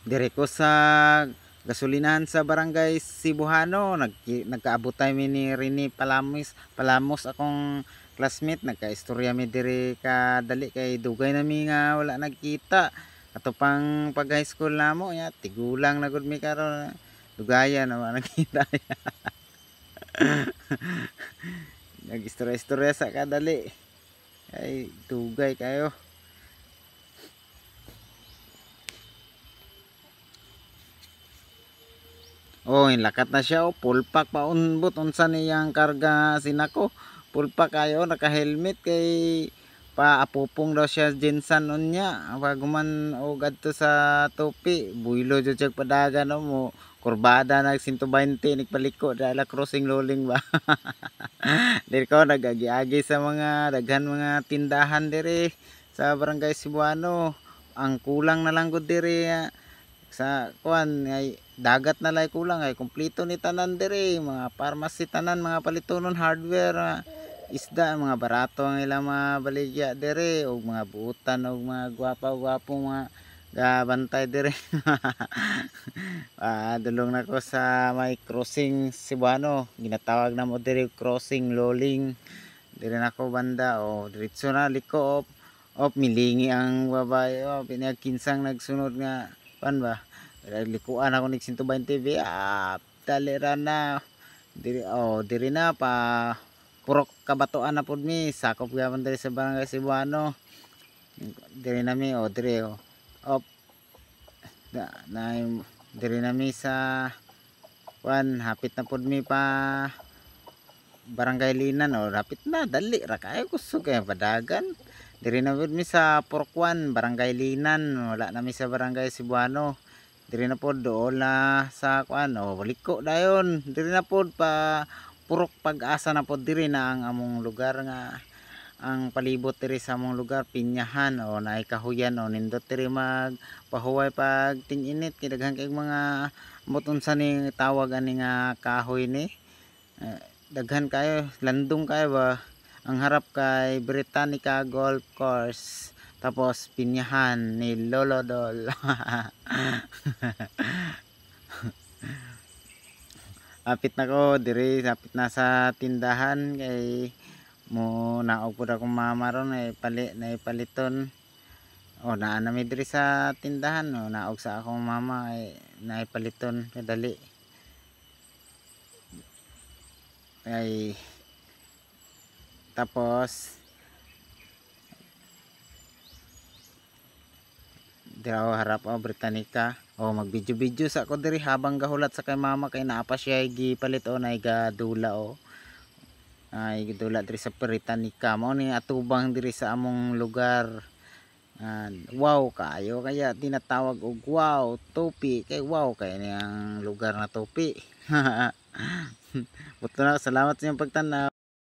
Dire ko sa gasolinahan sa barangay Cebuano, nagkaabot tayo mi ni Rini Palamos akong classmate, nagkaistorya mi dire ka dali kay dugay na mi nga wala nagkita. Ato pang pag high school namo ya tigulang na gud mi karon. Dugayan na wala nagkita. Nagistorya-istorya sa kadali. Ay dugay kayo. Oh, lakat na siya oh, full pack pa unbot unsa niyang karga sinako. Full pack kayo naka-helmet kay paapupong daw siya jinsan unya. Paguman og adto sa topi, buylo jud siya padagan no mo. Kurbada nag 120 nagpaliko dala crossing loling ba. Diri ko nagagi-agi sa mga daghan mga tindahan diri sa barangay Cebuano. Ang kulang na lang gud diri sa kuan ay dagat na lay kulang ay kumpleto ni tanan dire mga pharmacy tanan mga palitonon hardware isda mga barato ang ilang mga baligya dire og mga buutan og mga gwapa-gwapong mga gabantay dire. Dulong na ko sa may crossing Cebuano ginatawag na mo dire crossing loling dire na ko banda o diretso na liko op milingi ang babae pinag kinsang nagsunod nga pan ba likuan ako nig 120 bi talera na diri na pa purok kabatoan na pud mi sakop gyapon diri sa barangay Cebuano diri na mi diri op na diri na mi sa kuan hapit na pud mi pa barangay Linan hapit na dali ra kayo kusog kay padagan diri na pud mi sa Purokwan barangay Linan wala na mi sa barangay Cebuano diri na pod dool na sa kuan baliko dayon diri na pod pa purok Pag-asa na pod diri na ang among lugar nga ang palibot diri sa among lugar Pinyahan naay kahuyan nindot diri magpahuway pag ting-init kay daghan kay mga mutunsa ni tawag ani nga kahoy ni daghan kayo landong kayo ba ang harap kay Britannica Golf Course tapos Pinyahan ni Lolo Dol. Apit na ko diri apit na sa tindahan kay mo naog pud akong mama ron ay paliton naa na mi diri sa tindahan naog sa akong mama ay naipaliton kadali ay tapos diraw harap Britannica mag-video sa ako diri habang gahulat sa kay mama kay naa pa siya gipalit nay gadula ay gadula diri sa Britannica mao ni atubang diri sa among lugar. Wow kayo kaya tinatawag og wow Topi kay wow kay ni ang lugar na Topi. Buto na salamat sa inyong pagtanaw.